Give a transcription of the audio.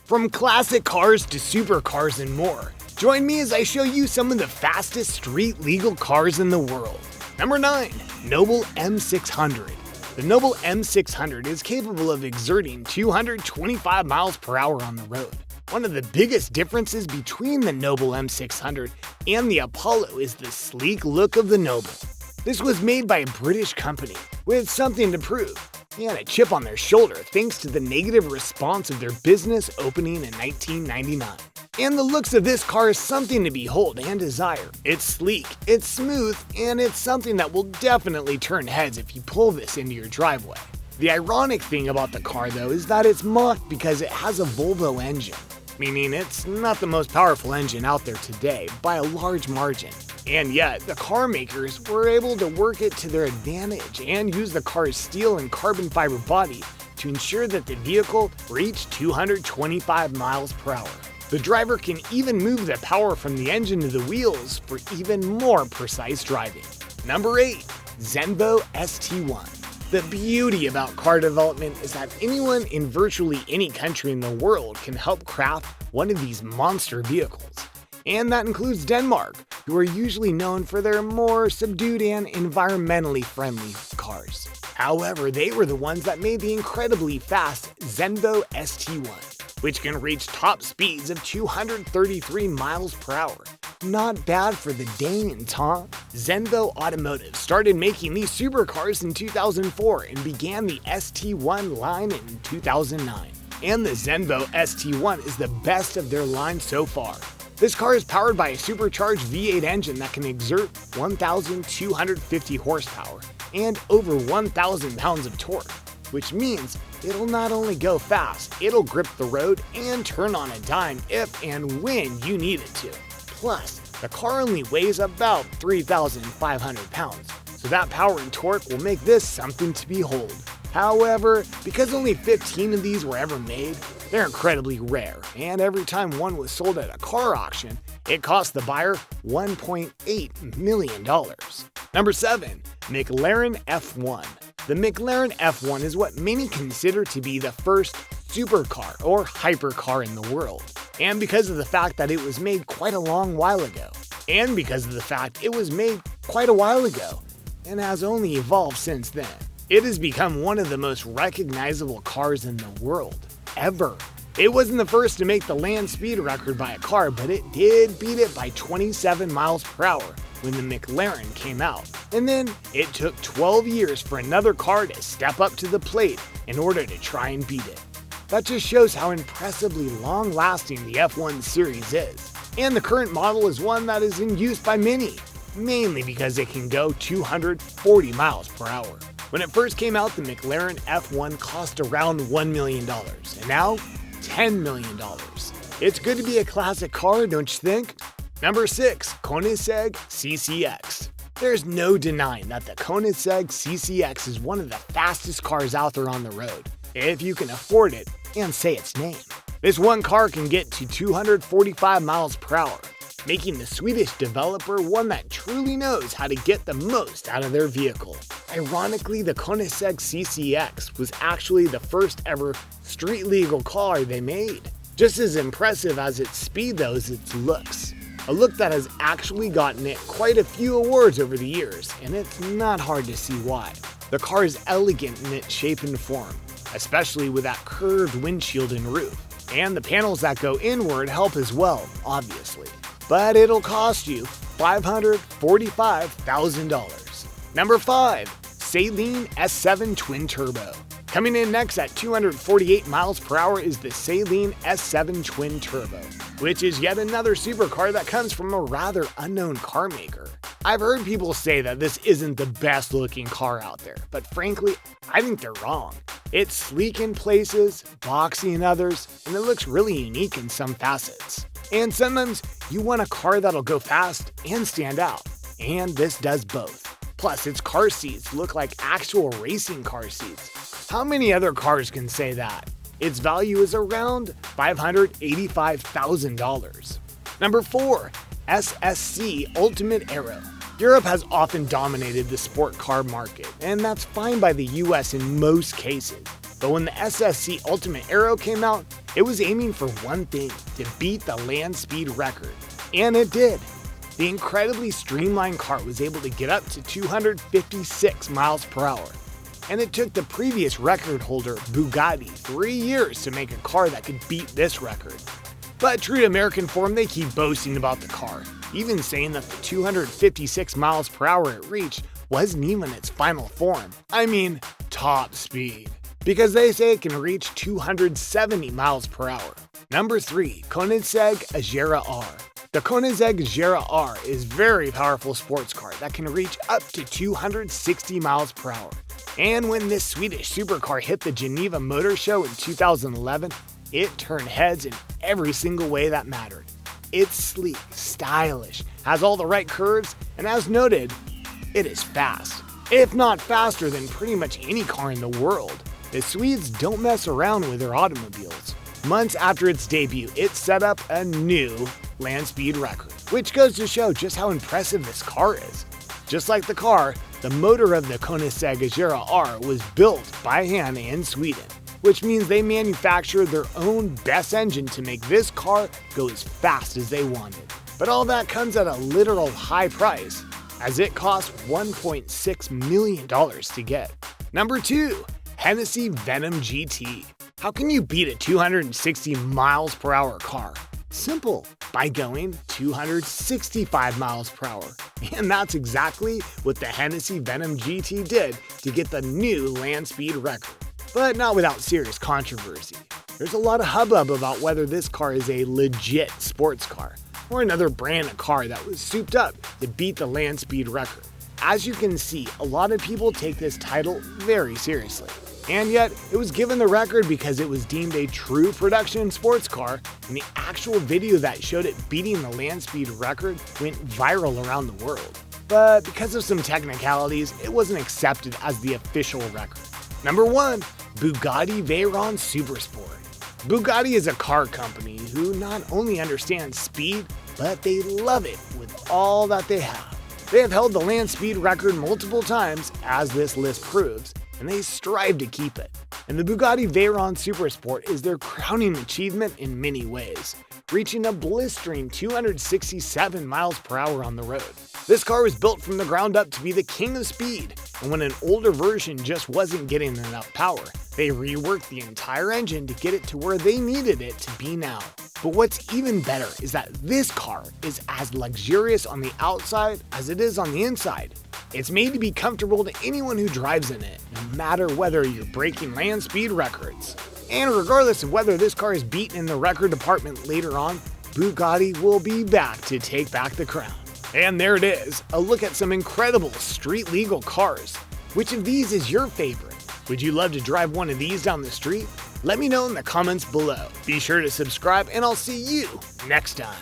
From classic cars to supercars and more. Join me as I show you some of the fastest street legal cars in the world. Number 9. Noble M600. The Noble M600 is capable of exerting 225 miles per hour on the road. One of the biggest differences between the Noble M600 and the Apollo is the sleek look of the Noble. This was made by a British company with something to prove and a chip on their shoulder thanks to the negative response of their business opening in 1999. And the looks of this car is something to behold and desire. It's sleek, it's smooth, and it's something that will definitely turn heads if you pull this into your driveway. The ironic thing about the car though is that it's mocked because it has a Volvo engine, meaning it's not the most powerful engine out there today by a large margin. And yet, the car makers were able to work it to their advantage and use the car's steel and carbon fiber body to ensure that the vehicle reached 225 miles per hour. The driver can even move the power from the engine to the wheels for even more precise driving. Number 8. Zenvo ST1. The beauty about car development is that anyone in virtually any country in the world can help craft one of these monster vehicles. And that includes Denmark, who are usually known for their more subdued and environmentally friendly cars. However, they were the ones that made the incredibly fast Zenvo ST1, which can reach top speeds of 233 miles per hour. Not bad for the Danes, huh? Zenvo Automotive started making these supercars in 2004 and began the ST1 line in 2009. And the Zenvo ST1 is the best of their line so far. This car is powered by a supercharged V8 engine that can exert 1,250 horsepower and over 1,000 pounds of torque, which means it'll not only go fast, it'll grip the road and turn on a dime if and when you need it to. Plus, the car only weighs about 3,500 pounds, so that power and torque will make this something to behold. However, because only 15 of these were ever made, they're incredibly rare, and every time one was sold at a car auction, it cost the buyer $1.8 million. Number 7. McLaren F1. The McLaren F1 is what many consider to be the first supercar or hypercar in the world, and because of the fact that it was made quite a long while ago, and because of the fact it was made quite a while ago, and has only evolved since then. It has become one of the most recognizable cars in the world, ever. It wasn't the first to make the land speed record by a car, but it did beat it by 27 miles per hour when the McLaren came out. And then it took 12 years for another car to step up to the plate in order to try and beat it. That just shows how impressively long-lasting the F1 series is. And the current model is one that is in use by many, mainly because it can go 240 miles per hour. When it first came out, the McLaren F1 cost around $1 million, and now $10 million. It's good to be a classic car, don't you think? Number 6. Koenigsegg CCX. There's no denying that the Koenigsegg CCX is one of the fastest cars out there on the road, if you can afford it and say its name. This one car can get to 245 miles per hour, making the Swedish developer one that truly knows how to get the most out of their vehicle. Ironically, the Koenigsegg CCX was actually the first ever street legal car they made. Just as impressive as its speed though is its looks. A look that has actually gotten it quite a few awards over the years, and it's not hard to see why. The car is elegant in its shape and form, especially with that curved windshield and roof. And the panels that go inward help as well, obviously. But it'll cost you $545,000. Number 5. Saline S7 Twin Turbo. Coming in next at 248 miles per hour is the Saline S7 Twin Turbo, which is yet another supercar that comes from a rather unknown car maker. I've heard people say that this isn't the best looking car out there, but frankly, I think they're wrong. It's sleek in places, boxy in others, and it looks really unique in some facets. And sometimes you want a car that'll go fast and stand out, and this does both. Plus, its car seats look like actual racing car seats. How many other cars can say that? Its value is around $585,000. Number 4. SSC Ultimate Aero. Europe has often dominated the sport car market, and that's fine by the US in most cases. But when the SSC Ultimate Aero came out, It was aiming for one thing: to beat the land speed record. And it did. The incredibly streamlined car was able to get up to 256 miles per hour. And it took the previous record holder, Bugatti, 3 years to make a car that could beat this record. But true to American form, they keep boasting about the car, even saying that the 256 miles per hour it reached wasn't even its final form. I mean, top speed. Because they say it can reach 270 miles per hour. Number 3, Koenigsegg Agera R. The Koenigsegg Agera R is a very powerful sports car that can reach up to 260 miles per hour. And when this Swedish supercar hit the Geneva Motor Show in 2011, it turned heads in every single way that mattered. It's sleek, stylish, has all the right curves, and as noted, it is fast. If not faster than pretty much any car in the world. The Swedes don't mess around with their automobiles. Months after its debut, it set up a new land speed record, which goes to show just how impressive this car is. Just like the car, the motor of the Koenigsegg Agera R was built by hand in Sweden, which means they manufactured their own best engine to make this car go as fast as they wanted. But all that comes at a literal high price, as it costs $1.6 million to get. Number 2, Hennessy Venom GT. How can you beat a 260 miles per hour car? Simple, by going 265 miles per hour. And that's exactly what the Hennessy Venom GT did to get the new land speed record. But not without serious controversy. There's a lot of hubbub about whether this car is a legit sports car, or another brand of car that was souped up to beat the land speed record. As you can see, a lot of people take this title very seriously. And yet, it was given the record because it was deemed a true production sports car, and the actual video that showed it beating the land speed record went viral around the world. But because of some technicalities, it wasn't accepted as the official record. Number 1, Bugatti Veyron Supersport. Bugatti is a car company who not only understands speed, but they love it with all that they have. They have held the land speed record multiple times, as this list proves, and they strive to keep it. And the Bugatti Veyron Supersport is their crowning achievement in many ways, reaching a blistering 267 miles per hour on the road. This car was built from the ground up to be the king of speed, and when an older version just wasn't getting enough power, they reworked the entire engine to get it to where they needed it to be now. But what's even better is that this car is as luxurious on the outside as it is on the inside. It's made to be comfortable to anyone who drives in it, no matter whether you're breaking land speed records. And regardless of whether this car is beaten in the record department later on, Bugatti will be back to take back the crown. And there it is, a look at some incredible street legal cars. Which of these is your favorite? Would you love to drive one of these down the street? Let me know in the comments below. Be sure to subscribe, and I'll see you next time.